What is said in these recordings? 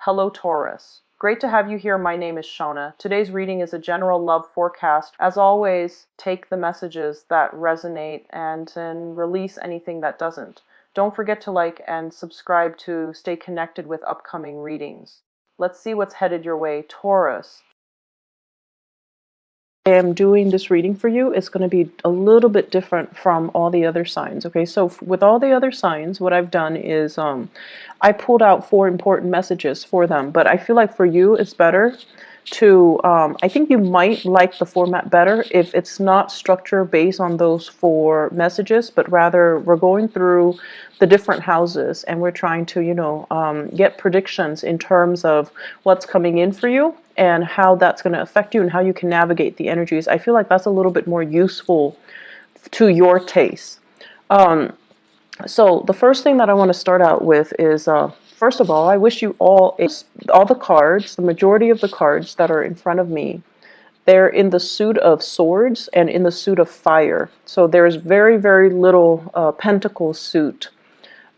Hello Taurus. Great to have you here. My name is Shona. Today's reading is a general love forecast. As always, take the messages that resonate and then release anything that doesn't. Don't forget to like and subscribe to stay connected with upcoming readings. Let's see what's headed your way, Taurus. I am doing this reading for you. It's going to be a little bit different from all the other signs. Okay, so with all the other signs, what I've done is I pulled out 4 important messages for them, but I feel like for you it's better to I think you might like the format better if it's not structure based on those 4 messages, but rather we're going through the different houses and we're trying to get predictions in terms of what's coming in for you and how that's going to affect you and how you can navigate the energies. I feel like that's a little bit more useful to your taste. So the first thing that I want to start out with is, first of all, I wish you all the cards, the majority of the cards that are in front of me, they're in the suit of swords and in the suit of fire. So there's very, very little pentacle suit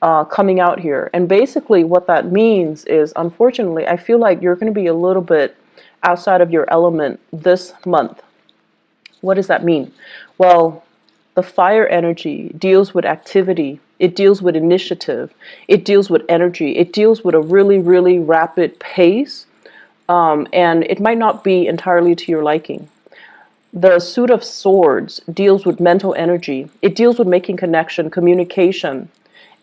coming out here. And basically what that means is, unfortunately, I feel like you're going to be a little bit outside of your element this month. What does that mean? Well, the fire energy deals with activity. It deals with initiative. It deals with energy. It deals with a really, really rapid pace. And it might not be entirely to your liking. The suit of swords deals with mental energy. It deals with making connection, communication.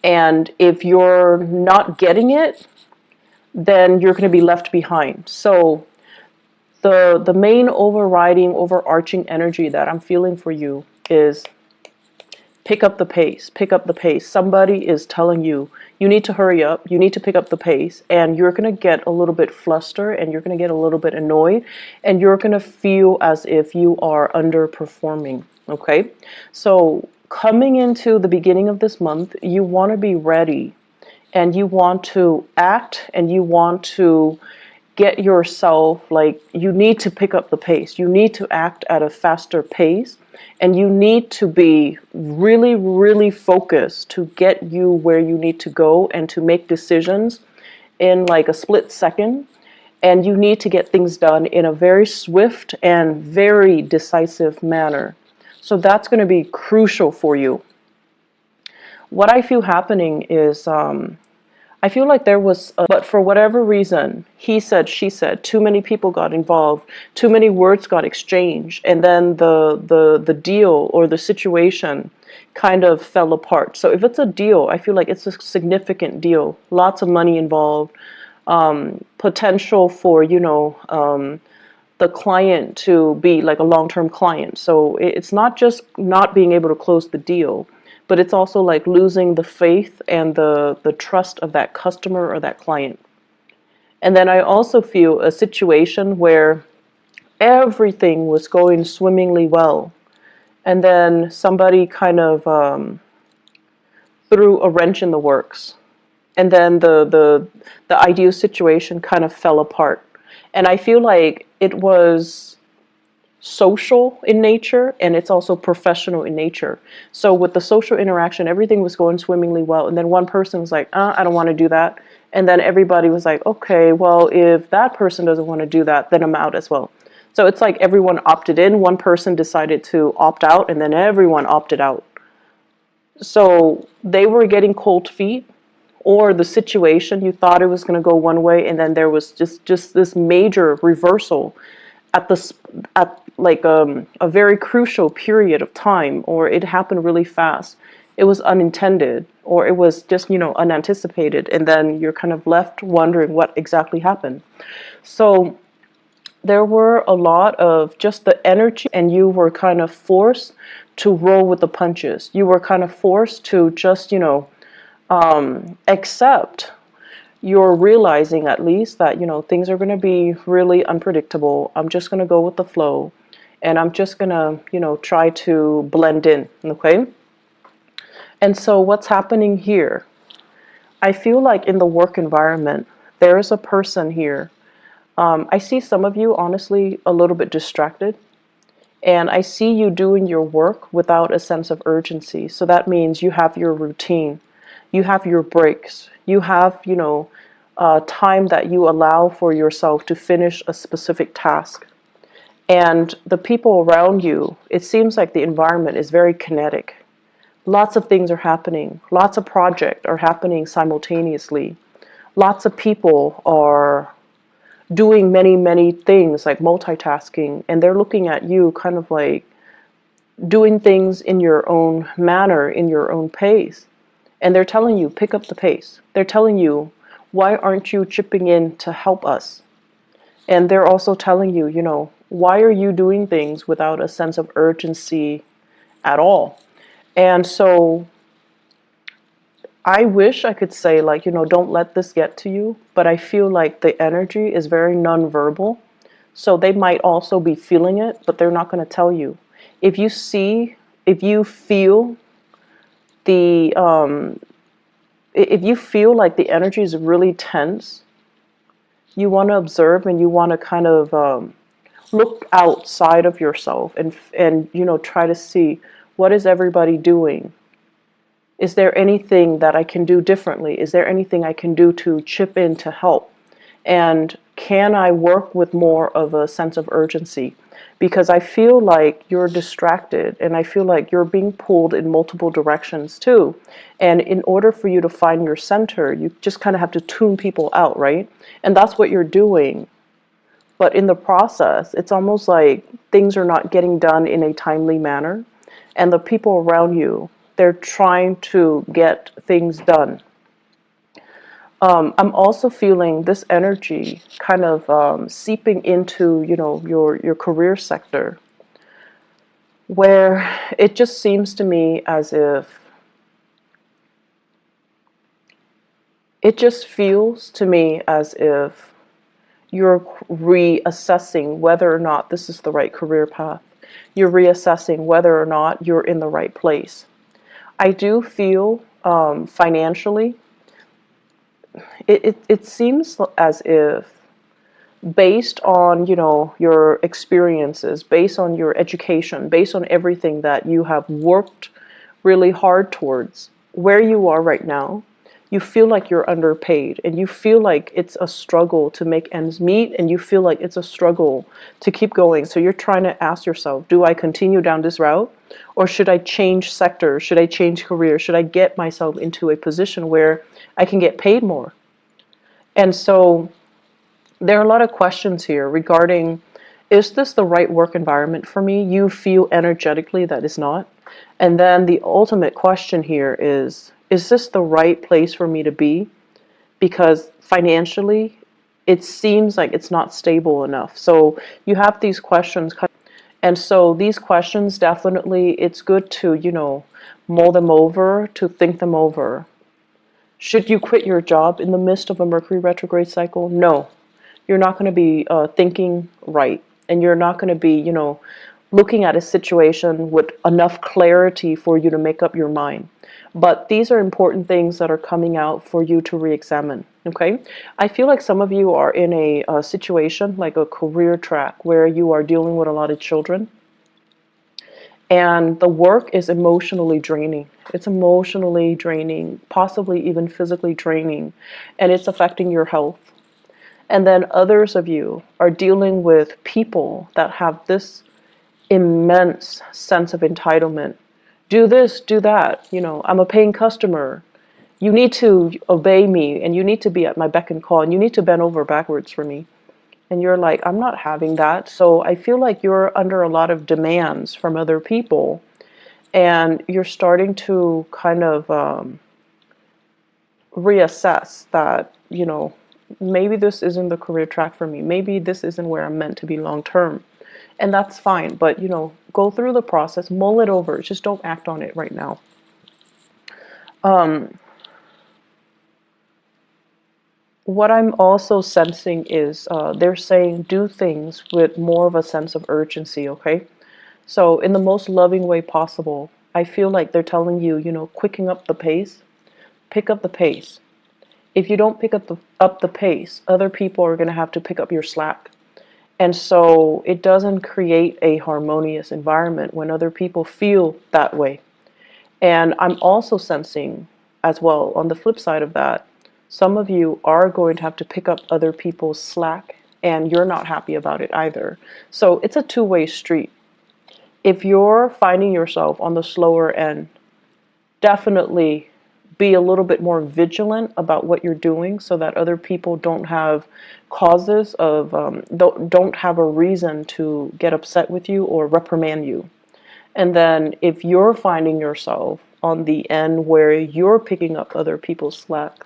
And if you're not getting it, then you're going to be left behind. So the main overarching energy that I'm feeling for you is pick up the pace, pick up the pace. Somebody is telling you, you need to hurry up, you need to pick up the pace, and you're going to get a little bit flustered and you're going to get a little bit annoyed and you're going to feel as if you are underperforming, okay? So coming into the beginning of this month, you want to be ready and you want to act and you want to get yourself, like, you need to pick up the pace. You need to act at a faster pace and you need to be really, really focused to get you where you need to go and to make decisions in like a split second. And you need to get things done in a very swift and very decisive manner. So that's going to be crucial for you. What I feel happening is, I feel like there was, but for whatever reason, he said, she said, too many people got involved, too many words got exchanged, and then the deal or the situation kind of fell apart. So if it's a deal, I feel like it's a significant deal, lots of money involved, potential for, the client to be like a long-term client. So it's not just not being able to close the deal, but it's also like losing the faith and the trust of that customer or that client. And then I also feel a situation where everything was going swimmingly well. And then somebody kind of threw a wrench in the works. And then the ideal situation kind of fell apart. And I feel like it was social in nature and it's also professional in nature. So with the social interaction, everything was going swimmingly well, and then one person was like, I don't want to do that, and then everybody was like, okay, well, if that person doesn't want to do that, then I'm out as well. So it's like everyone opted in, one person decided to opt out, and then everyone opted out. So they were getting cold feet, or the situation, you thought it was going to go one way, and then there was just this major reversal at like a very crucial period of time, or it happened really fast. It was unintended, or it was just, unanticipated, and then you're kind of left wondering what exactly happened. So there were a lot of just the energy, and you were kind of forced to roll with the punches. You were kind of forced to just, accept. You're realizing at least that, things are going to be really unpredictable. I'm just going to go with the flow and I'm just going to, try to blend in. Okay. And so what's happening here? I feel like in the work environment, there's a person here. I see some of you, honestly, a little bit distracted. And I see you doing your work without a sense of urgency. So that means you have your routine. You have your breaks. You have, time that you allow for yourself to finish a specific task. And the people around you, it seems like the environment is very kinetic. Lots of things are happening. Lots of projects are happening simultaneously. Lots of people are doing many, many things, like multitasking, and they're looking at you kind of like doing things in your own manner, in your own pace. And they're telling you, pick up the pace. They're telling you, why aren't you chipping in to help us? And they're also telling you, why are you doing things without a sense of urgency at all? And so I wish I could say, like, don't let this get to you, but I feel like the energy is very nonverbal. So they might also be feeling it, but they're not going to tell you. If you feel the, if you feel like the energy is really tense, you want to observe and you want to kind of look outside of yourself and try to see, what is everybody doing? Is there anything that I can do differently? Is there anything I can do to chip in to help? And can I work with more of a sense of urgency? Because I feel like you're distracted and I feel like you're being pulled in multiple directions too. And in order for you to find your center, you just kind of have to tune people out, right? And that's what you're doing. But in the process, it's almost like things are not getting done in a timely manner. And the people around you, they're trying to get things done. I'm also feeling this energy kind of seeping into, your career sector, where it just seems to me as if it just feels to me as if you're reassessing whether or not this is the right career path. You're reassessing whether or not you're in the right place. I do feel financially, it seems as if based on, your experiences, based on your education, based on everything that you have worked really hard towards, where you are right now, you feel like you're underpaid and you feel like it's a struggle to make ends meet and you feel like it's a struggle to keep going. So you're trying to ask yourself, do I continue down this route or should I change sector? Should I change career? Should I get myself into a position where I can get paid more? And so there are a lot of questions here regarding, is this the right work environment for me? You feel energetically that is not. And then the ultimate question here is this the right place for me to be? Because financially, it seems like it's not stable enough. So you have these questions. And so these questions, definitely, it's good to, mull them over, to think them over. Should you quit your job in the midst of a Mercury retrograde cycle? No. You're not going to be thinking right. And you're not going to be, looking at a situation with enough clarity for you to make up your mind. But these are important things that are coming out for you to re-examine, okay? I feel like some of you are in a situation, like a career track, where you are dealing with a lot of children. And the work is emotionally draining. It's emotionally draining, possibly even physically draining, and it's affecting your health. And then others of you are dealing with people that have this immense sense of entitlement. Do this, do that. I'm a paying customer. You need to obey me and you need to be at my beck and call and you need to bend over backwards for me. And you're like, I'm not having that. So I feel like you're under a lot of demands from other people and you're starting to kind of reassess that, maybe this isn't the career track for me. Maybe this isn't where I'm meant to be long term. And that's fine. But, go through the process, mull it over. Just don't act on it right now. What I'm also sensing is they're saying do things with more of a sense of urgency, okay? So in the most loving way possible, I feel like they're telling you, quicken up the pace, pick up the pace. If you don't pick up the pace, other people are going to have to pick up your slack. And so it doesn't create a harmonious environment when other people feel that way. And I'm also sensing as well, on the flip side of that, Some of you are going to have to pick up other people's slack, and you're not happy about it either. So it's a two-way street. If you're finding yourself on the slower end, definitely be a little bit more vigilant about what you're doing so that other people don't have causes of, don't have a reason to get upset with you or reprimand you. And then if you're finding yourself on the end where you're picking up other people's slack,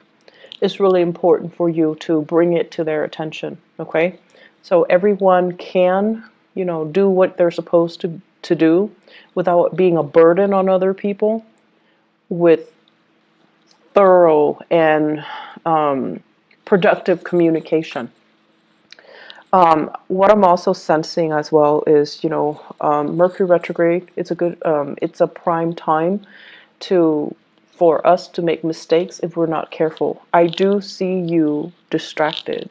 it's really important for you to bring it to their attention, okay? So everyone can, do what they're supposed to do without being a burden on other people, with thorough and productive communication. What I'm also sensing as well is, Mercury retrograde. It's a prime time for us to make mistakes if we're not careful. I do see you distracted.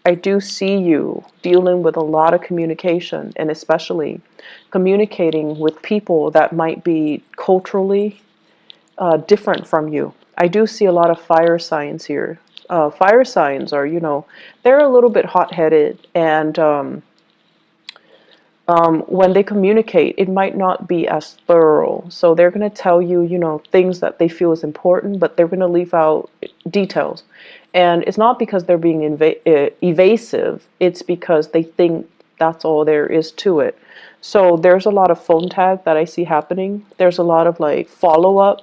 I do see you dealing with a lot of communication, and especially communicating with people that might be culturally different from you. I do see a lot of fire signs here. Fire signs are, they're a little bit hot-headed, and when they communicate, it might not be as thorough. So they're going to tell you, things that they feel is important, but they're going to leave out details. And it's not because they're being evasive. It's because they think that's all there is to it. So there's a lot of phone tag that I see happening. There's a lot of like follow-up.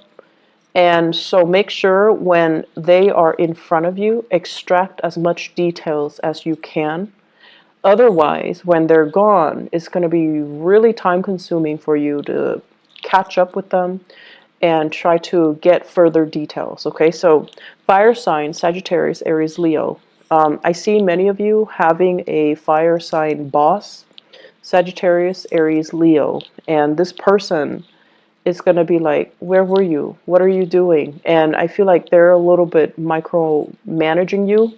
And so make sure when they are in front of you, extract as much details as you can. Otherwise, when they're gone, it's going to be really time consuming for you to catch up with them and try to get further details. Okay, so fire sign, Sagittarius, Aries, Leo. I see many of you having a fire sign boss, Sagittarius, Aries, Leo, and this person is going to be like, where were you? What are you doing? And I feel like they're a little bit micromanaging you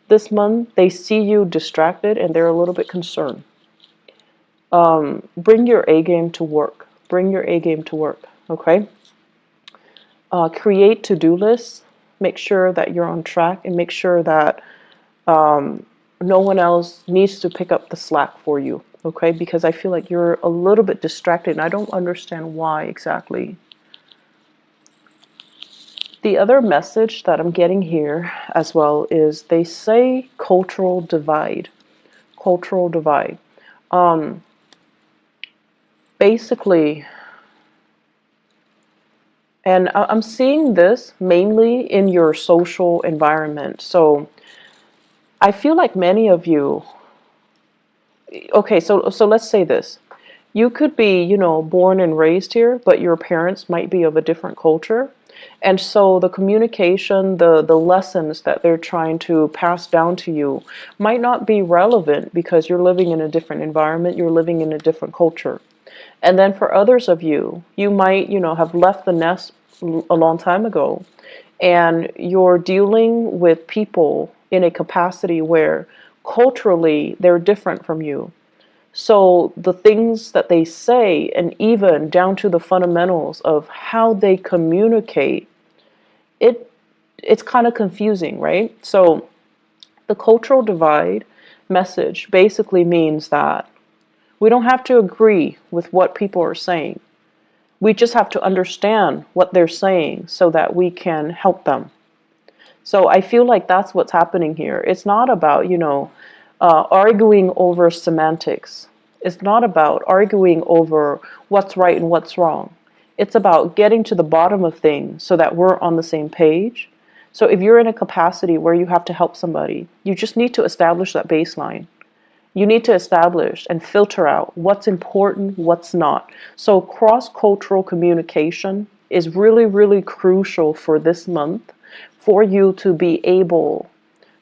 this month. They see you distracted and they're a little bit concerned. Bring your A game to work. Bring your A game to work, okay? Create to-do lists. Make sure that you're on track and make sure that no one else needs to pick up the slack for you, okay? Because I feel like you're a little bit distracted and I don't understand why exactly. The other message that I'm getting here as well is they say cultural divide. Cultural divide. Basically, and I'm seeing this mainly in your social environment. So I feel like many of you, okay, so let's say this. You could be, born and raised here, but your parents might be of a different culture. And so the communication, the lessons that they're trying to pass down to you might not be relevant because you're living in a different environment, you're living in a different culture. And then for others of you, you might, have left the nest a long time ago, and you're dealing with people in a capacity where culturally they're different from you. So the things that they say, and even down to the fundamentals of how they communicate, it's kind of confusing, right? So the cultural divide message basically means that we don't have to agree with what people are saying. We just have to understand what they're saying so that we can help them. So I feel like that's what's happening here. It's not about, arguing over semantics. It's not about arguing over what's right and what's wrong. It's about getting to the bottom of things so that we're on the same page. So if you're in a capacity where you have to help somebody, you just need to establish that baseline. You need to establish and filter out what's important, what's not. So cross-cultural communication is really, really crucial for this month for you to be able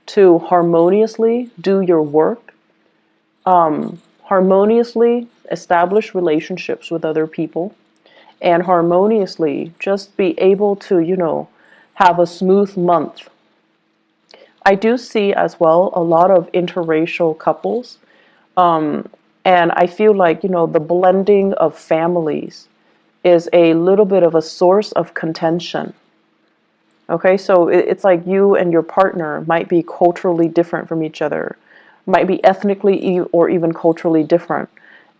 to harmoniously do your work, harmoniously establish relationships with other people, and harmoniously just be able to, have a smooth month. I do see as well a lot of interracial couples, and I feel like, the blending of families is a little bit of a source of contention. Okay, so it's like you and your partner might be culturally different from each other, might be ethnically or even culturally different.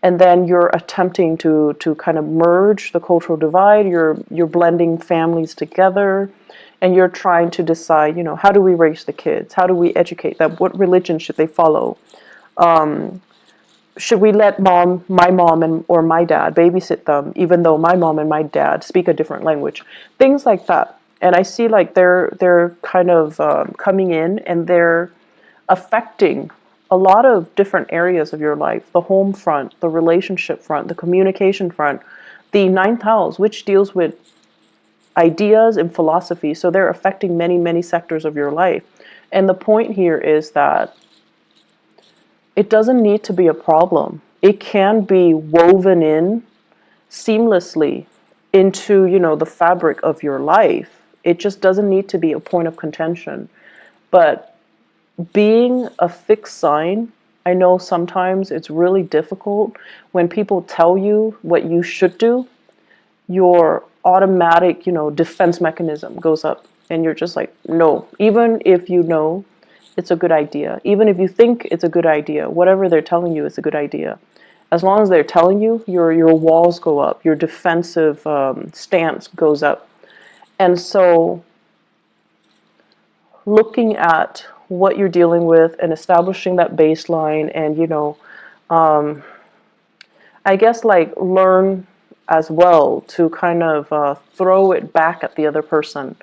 And then you're attempting to kind of merge the cultural divide. You're blending families together, and you're trying to decide, how do we raise the kids? How do we educate them? What religion should they follow? Should we let my mom and or my dad babysit them, even though my mom and my dad speak a different language? Things like that. And I see like they're kind of coming in, and they're affecting a lot of different areas of your life: the home front, the relationship front, the communication front, the ninth house, which deals with ideas and philosophy. So they're affecting many, many sectors of your life. And the point here is that it doesn't need to be a problem. It can be woven in seamlessly into, the fabric of your life. It just doesn't need to be a point of contention. But being a fixed sign, I know sometimes it's really difficult when people tell you what you should do. Your automatic, defense mechanism goes up, and you're just like, no. Even if you know it's a good idea, even if you think it's a good idea, whatever they're telling you is a good idea. As long as they're telling you, your walls go up, your defensive stance goes up. And so looking at what you're dealing with and establishing that baseline, and I guess like learn as well to kind of throw it back at the other person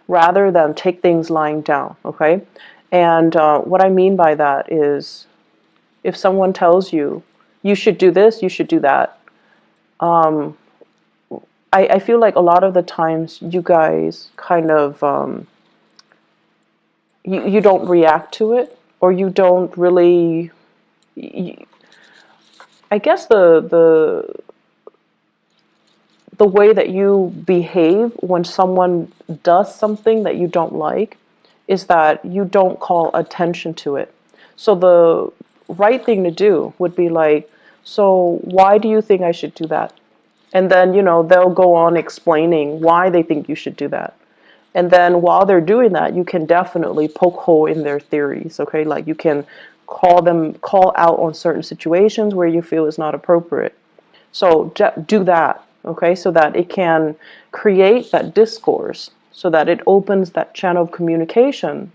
rather than take things lying down. Okay. And what I mean by that is, if someone tells you you should do this, you should do that, I feel like a lot of the times you guys kind of you don't react to it, or you don't really. I guess the way that you behave when someone does something that you don't like is that you don't call attention to it. So the right thing to do would be like, so why do you think I should do that? And then, they'll go on explaining why they think you should do that. And then while they're doing that, you can definitely poke hole in their theories, okay? Like you can call out on certain situations where you feel is not appropriate. So do that, okay? So that it can create that discourse, so that it opens that channel of communication,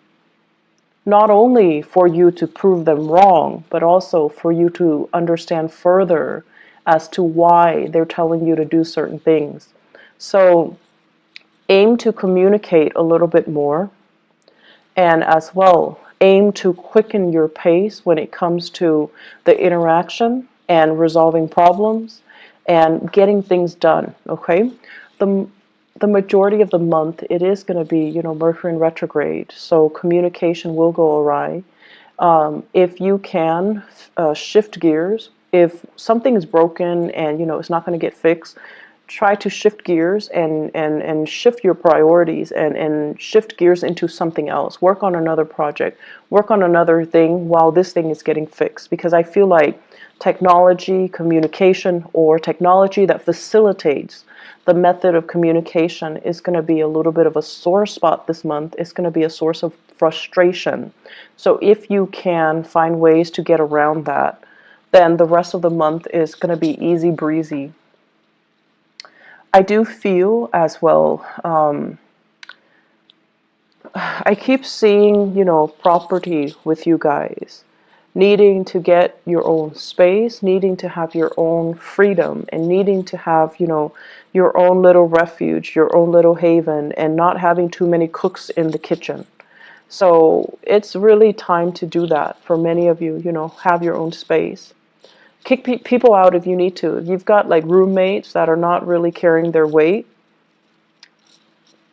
not only for you to prove them wrong, but also for you to understand further as to why they're telling you to do certain things. So aim to communicate a little bit more, and as well aim to quicken your pace when it comes to the interaction and resolving problems and getting things done. Okay, the majority of the month it is going to be Mercury in retrograde, so communication will go awry. If you can shift gears, if something is broken and it's not going to get fixed, try to shift gears and shift your priorities and shift gears into something else. Work on another project, work on another thing while this thing is getting fixed. Because I feel like technology, communication, or technology that facilitates the method of communication is going to be a little bit of a sore spot this month. It's going to be a source of frustration. So if you can find ways to get around that, then the rest of the month is going to be easy breezy. I do feel as well, I keep seeing, property with you guys, needing to get your own space, needing to have your own freedom, and needing to have, your own little refuge, your own little haven, and not having too many cooks in the kitchen. So it's really time to do that for many of you, have your own space. Kick people out if you need to. If you've got like roommates that are not really carrying their weight,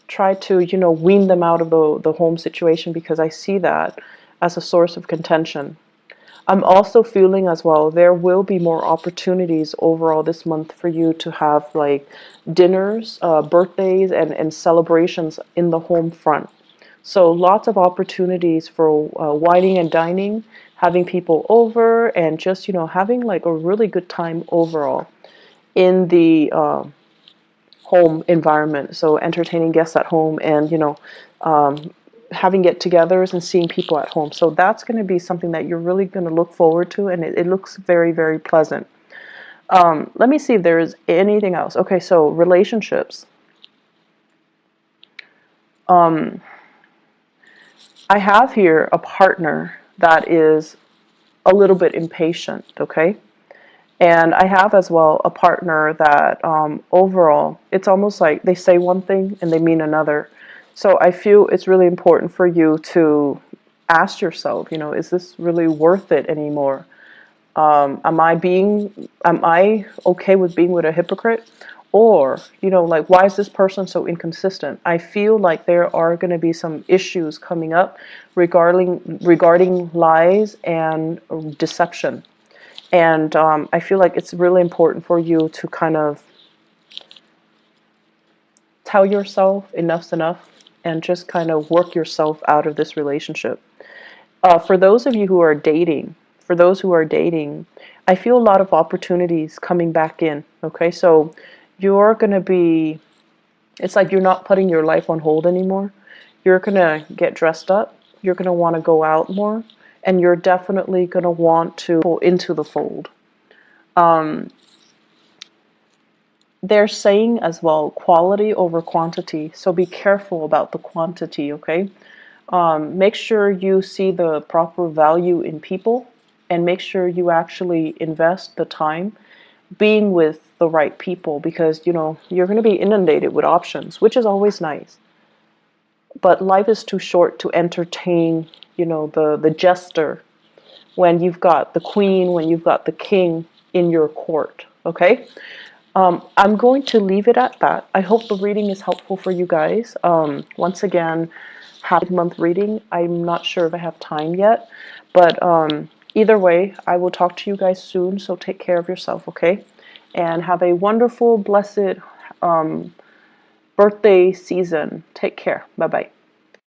try to, wean them out of the home situation, because I see that as a source of contention. I'm also feeling as well, there will be more opportunities overall this month for you to have like dinners, birthdays, and celebrations in the home front. So lots of opportunities for wining and dining, having people over, and just, having like a really good time overall in the home environment. So entertaining guests at home, and having get-togethers and seeing people at home. So that's going to be something that you're really going to look forward to, and it looks very, very pleasant. Let me see if there is anything else. Okay, so relationships. I have here a partner that is a little bit impatient, okay? And I have as well a partner that overall, it's almost like they say one thing and they mean another. So I feel it's really important for you to ask yourself, is this really worth it anymore? Am I okay with being with a hypocrite? Or, like, why is this person so inconsistent? I feel like there are going to be some issues coming up regarding lies and deception. And I feel like it's really important for you to kind of tell yourself enough's enough and just kind of work yourself out of this relationship. For those of you who are dating, I feel a lot of opportunities coming back in. Okay, so you're going to be, it's like you're not putting your life on hold anymore. You're going to get dressed up. You're going to want to go out more. And you're definitely going to want to pull into the fold. They're saying as well, quality over quantity. So be careful about the quantity, okay? Make sure you see the proper value in people, and make sure you actually invest the time being with the right people, because, you're going to be inundated with options, which is always nice. But life is too short to entertain, the jester when you've got the queen, when you've got the king in your court, okay? I'm going to leave it at that. I hope the reading is helpful for you guys. Once again, happy month reading. I'm not sure if I have time yet, but either way, I will talk to you guys soon, so take care of yourself, okay? And have a wonderful, blessed birthday season. Take care. Bye-bye.